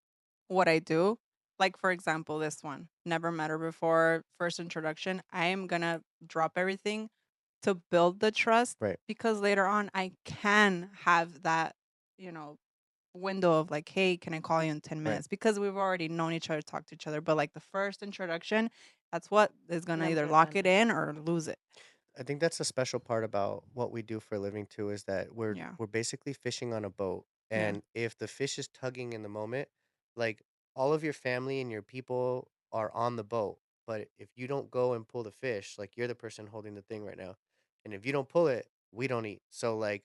what I do. Like, for example, this one never met her before, first introduction. I am going to drop everything to build the trust Right. because later on I can have that, you know, window of like, hey, can I call you in 10 Right. minutes? Because we've already known each other, talked to each other. But like the first introduction, that's what is going to Lo either lock it importante. in or lose it. I think that's a special part about what we do for a living too, is that we're Yeah. we're basically fishing on a boat. Yeah. And if the fish is tugging in the moment, like all of your family and your people are on the boat, but if you don't go and pull the fish, like you're the person holding the thing right now. And if you don't pull it, we don't eat. So like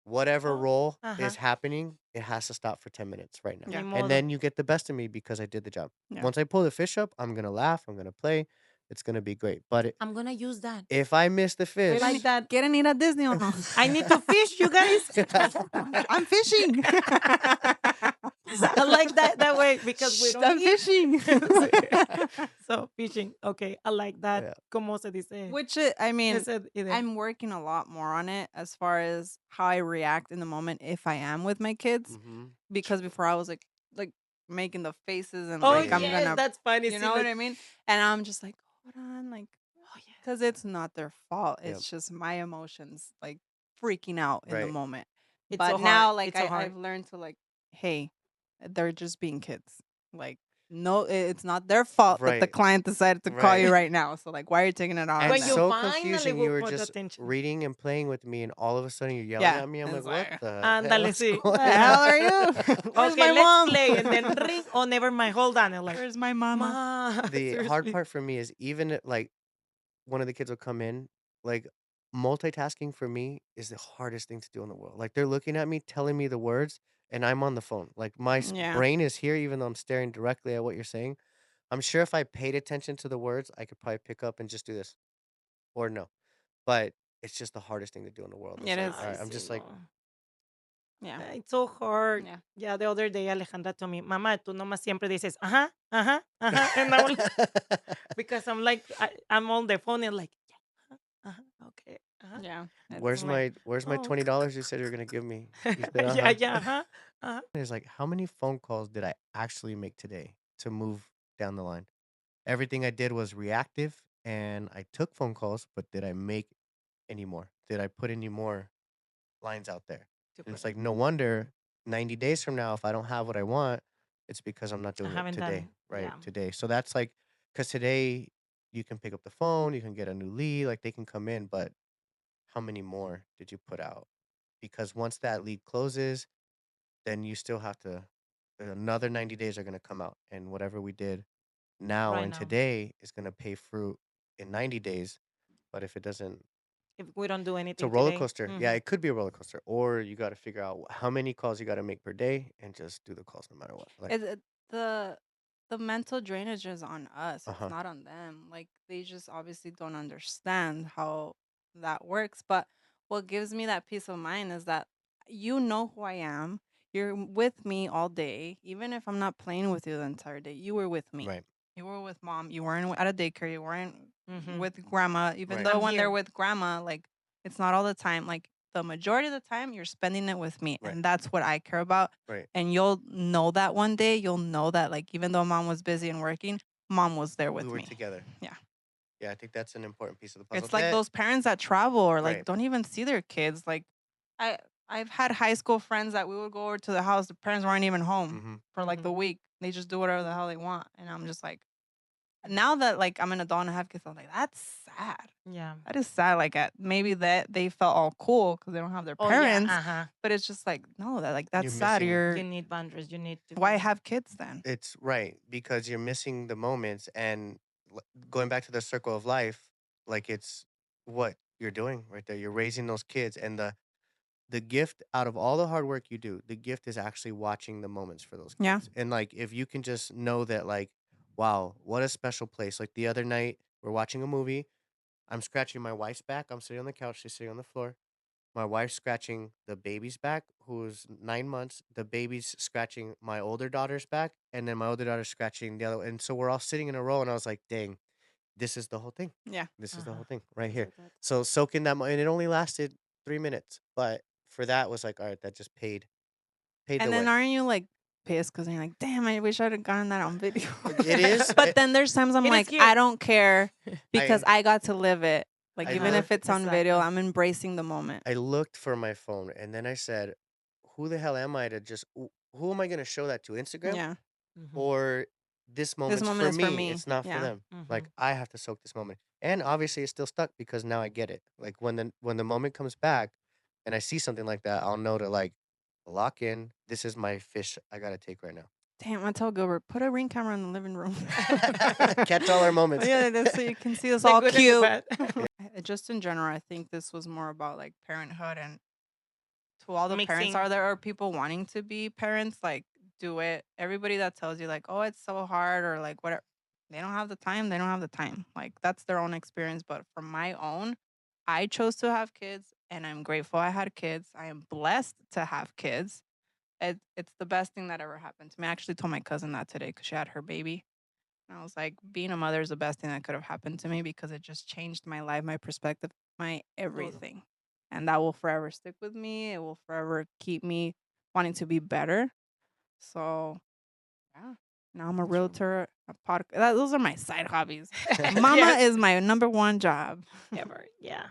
whatever Oh, role is ajá. happening, it has to stop for 10 minutes right now. Ni Yeah. And modo. then you get the best of me because I did the job. Yeah. Once I pull the fish up, I'm going to laugh, I'm going to play. It's going to be great. But I'm gonna use that. if I miss the fish, Like that. ¿Quieren ir a Disney o no? I need to fish, you guys. I'm fishing. I like that way because we don't I'm eat. fishing. So fishing. Okay, I like that. Yeah. ¿Cómo se dice? Which I mean, Esa idea. I'm working a lot more on it as far as how I react in the moment if I am with my kids. hmm Because before I was like making the faces and Oh like I'm yes, gonna, that's funny. you See, know what look. I mean? And I'm just like, hold on, like, Oh yeah. because it's not their fault. Yep. It's just my emotions like freaking out in the Right. moment. It's so But hard. now, like It's so I've hard. learned to like, hey, they're just being kids. Like, no, it's not their fault that the Right. client decided to call Right. you right now. So like, why are you taking it out on And When you them? so finally confusing. will You were put just attention. reading and playing with me, and all of a sudden you're yelling Yeah, at me. I'm like, it's what like, the hell Ándale, is sí. the going hell on? are you? Where's Okay, my let's mom? play. And then ring. Oh, never mind. Hold on. And like, Where's my mama? ma, The hard seriously. part for me is even like one of the kids will come in, like multitasking for me is the hardest thing to do in the world. Like they're looking at me, telling me the words, and I'm on the phone. Like my Yeah, brain is here, even though I'm staring directly at what you're saying. I'm sure if I paid attention to the words, I could probably pick up and just do this or no. But it's just the hardest thing to do in the world. It's it like, is. all Ay, right, I'm sí, just like, no. Yeah, It's so hard. yeah. Yeah, the other day Alejandra told me, Mama, tú nomás siempre dices, ajá, ajá, ajá. And I'm like, because I'm like, I'm on the phone and like, yeah, uh-huh, okay, uh-huh. Yeah, where's I'm it's like, where's my oh, $20 you said you were gonna give me? You said, yeah, uh-huh. yeah, uh-huh, uh-huh. It's like, how many phone calls did I actually make today to move down the line? Everything I did was reactive and I took phone calls, but did I make any more? Did I put any more lines out there? To And put it's it. like, no wonder 90 days from now, if I don't have what I want, it's because I'm not I doing it haven't done it. today, right? Yeah, Today. So that's like, because today you can pick up the phone, you can get a new lead, like they can come in, but how many more did you put out? Because once that lead closes, then you still have to, another 90 days are going to come out. And whatever we did now right and now. today is going to pay fruit in 90 days. But if it doesn't, If we don't do it's a anything roller today. coaster. Yeah, Mm-hmm. it could be a roller coaster. Or you got to figure out how many calls you got to make per day and just do the calls no matter what. Like, the the mental drainage is on us. uh It's huh. not on them. Like they just obviously don't understand how that works. But what gives me that peace of mind is that you know who I am. You're with me all day, even if I'm not playing with you the entire day. You were with me. Right. You were with mom. You weren't at a daycare. You weren't Mm-hmm. with grandma. Even Right. though I'm when they're here. with grandma, like it's not all the time. Like the majority of the time, you're spending it with me, Right. and that's what I care about. Right. And you'll know that one day. You'll know that, like, even though mom was busy and working, mom was there We with were me. together. Yeah. Yeah, I think that's an important piece of the puzzle. It's like That, those parents that travel or like right. don't even see their kids. Like, I I've had high school friends that we would go over to the house. The parents weren't even home Mm-hmm. for like Mm-hmm. the week. They just do whatever the hell they want. And I'm just like, now that like I'm an adult and I have kids, I'm like, that's sad. Yeah. That is sad. Like maybe that they felt all cool because they don't have their Oh, yeah, parents, uh-huh. but it's just like no, that like that's You're sad. missing. You You're need boundaries. You need to why be. have kids then? It's right because you're missing the moments and going back to the circle of life, like it's what you're doing right there. You're raising those kids, and the gift out of all the hard work you do, the gift is actually watching the moments for those Yeah, kids. And like if you can just know that, like, wow, what a special place. Like the other night, we're watching a movie. I'm scratching my wife's back. I'm sitting on the couch. She's sitting on the floor. My wife's scratching the baby's back, who's 9 months. The baby's scratching my older daughter's back, and then my older daughter's scratching the other. And so we're all sitting in a row, and I was like, "Dang, this is the whole thing. yeah. This is the Uh-huh. whole thing right This here." is it. So soak in that, and it only lasted 3 minutes, but for that was like, all right, that just paid the And then way. aren't you like pissed because you're like, damn, I wish I'd have gotten that on video. It is. But then there's times I'm It is like, here. I don't care because I I got to live it. Like I even Uh-huh. if looked it's on video, Exactly. I'm embracing the moment. I looked for my phone, and then I said, "Who the hell am I to just? Who am I gonna show that to? Instagram?" Yeah, Mm-hmm. Or this this moment's moment for is for me, me. it's not for Yeah, them. Mm-hmm. Like I have to soak this moment. And obviously it's still stuck because now I get it. Like when the moment comes back and I see something like that, I'll know to like lock in. This is my fish I gotta take right now. damn. I tell Gilbert, put a ring camera in the living room. Catch all our moments. Yeah, that's so you can see us The all good and the cute. bad. Just in general, I think this was more about like parenthood and to all the parents Mixing. are there or people wanting to be parents, like do it. Everybody that tells you like, oh, it's so hard or like whatever, they don't have the time. They don't have the time. Like that's their own experience. But from my own, I chose to have kids, and I'm grateful I had kids. I am blessed to have kids. It's the best thing that ever happened to me. I actually told my cousin that today because she had her baby. And I was like, being a mother is the best thing that could have happened to me because it just changed my life, my perspective, my Todo. everything. And that will forever stick with me. It will forever keep me wanting to be better. So, yeah. Now I'm a True. realtor, those are my side hobbies. Mama is my number one job. Ever. Yeah.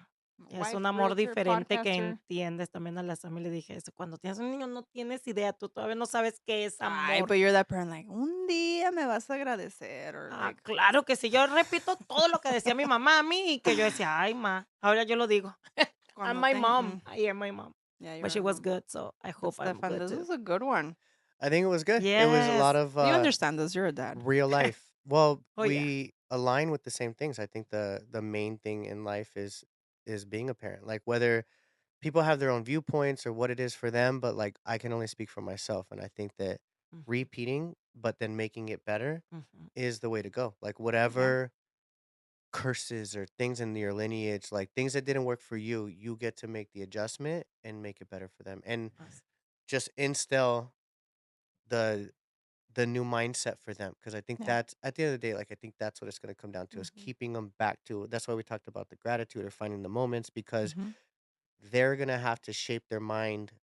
Es wife, un amor realtor, diferente que podcaster. entiendes también a las familias. Dije eso, cuando tienes un niño no tienes idea, tú todavía no sabes qué es Ay, amor. but you're that parent like, un día me vas a agradecer or Ah, like claro que sí. Yo repito todo lo que decía mi mamá a mí y que yo decía, ay, ma. Ahora yo lo digo. I'm cuando my ten mom. I am my mom. yeah, But you're she a was mom. good, so I But hope I'm Stefan, good this too. was a good one. I think it was good. It was a lot Yes. of You understand this, you're a dad. real life. Well, Oh, yeah. we align with the same things. I think the main thing in life is being a parent. Like whether people have their own viewpoints or what it is for them, but like I can only speak for myself, and I think that Mhm, repeating but then making it better mhm. is the way to go. Like Yeah, whatever curses or things in your lineage, like things that didn't work for you, you get to make the adjustment and make it better for them. And Así. just instill the the new mindset for them because I think yeah. that's at the end of the day, like I think that's what it's going to come down to is Mhm. keeping them back to. That's why we talked about the gratitude or finding the moments because Mhm. they're going to have to shape their mind.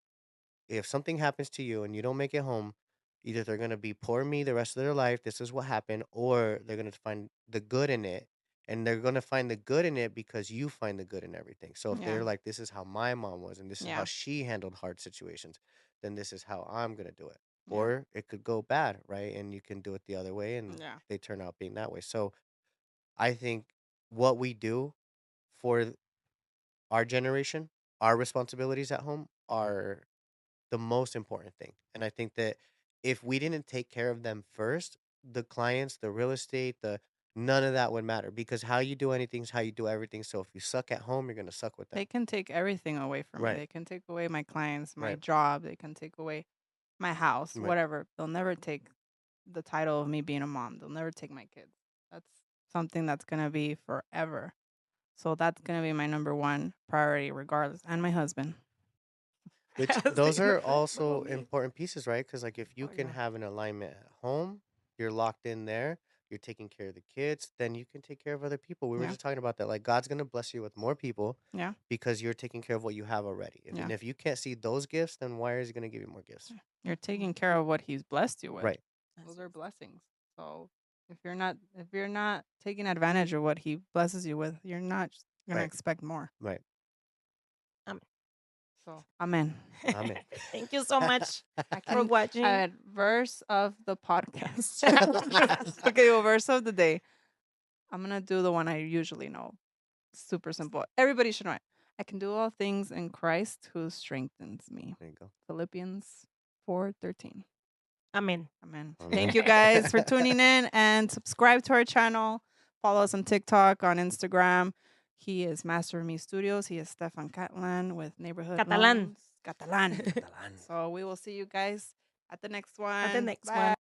If something happens to you and you don't make it home, either they're going to be poor me the rest of their life, this is what happened, or they're going to find the good in it. And they're going to find the good in it because you find the good in everything. So if Yeah. they're like, this is how my mom was and this is how Yeah. she handled hard situations, then this is how I'm going to do it. Yeah. Or it could go bad, right? And you can do it the other way and Yeah. they turn out being that way. So I think what we do for our generation, our responsibilities at home are the most important thing. And I think that if we didn't take care of them first, the clients, the real estate, the none of that would matter because how you do anything is how you do everything. So if you suck at home, you're gonna suck with them. They can take everything away from me. Right, They can take away my clients, my right, job, they can take away my house, right, whatever. They'll never take the title of me being a mom. They'll never take my kids. That's something that's going to be forever. So that's going to be my number one priority regardless, and my husband. which Sí, those no, are no, also me. important pieces, right? Because like if you Oh can yeah. have an alignment at home, you're locked in there, you're taking care of the kids, then you can take care of other people. We were Yeah. just talking about that. Like God's gonna bless you with more people Yeah. because you're taking care of what you have already. Yeah. And if you can't see those gifts, then why is he gonna give you more gifts? Yeah. You're taking Ujú. care of what he's blessed you with. Right, Those Así are es. blessings. So if you're not taking advantage of what he blesses you with, you're not going to right, expect more. right. Amén. So, amen. Amen. Thank you so much I for can watching. verse of the podcast. Okay, well, verse of the day. I'm gonna do the one I usually know. Super simple. Everybody should know it. I can do all things in Christ who strengthens me. There you go. Philippians 4:13. Amén. Amen. Amen. Thank you guys for tuning in and subscribe to our channel. Follow us on TikTok, on Instagram. He is Master of Me Studios. He is Stefan Catalan with Neighborhood Catalán. Loans. Catalan. Catalan. So we will see you guys at the next At the one. next Bye. one.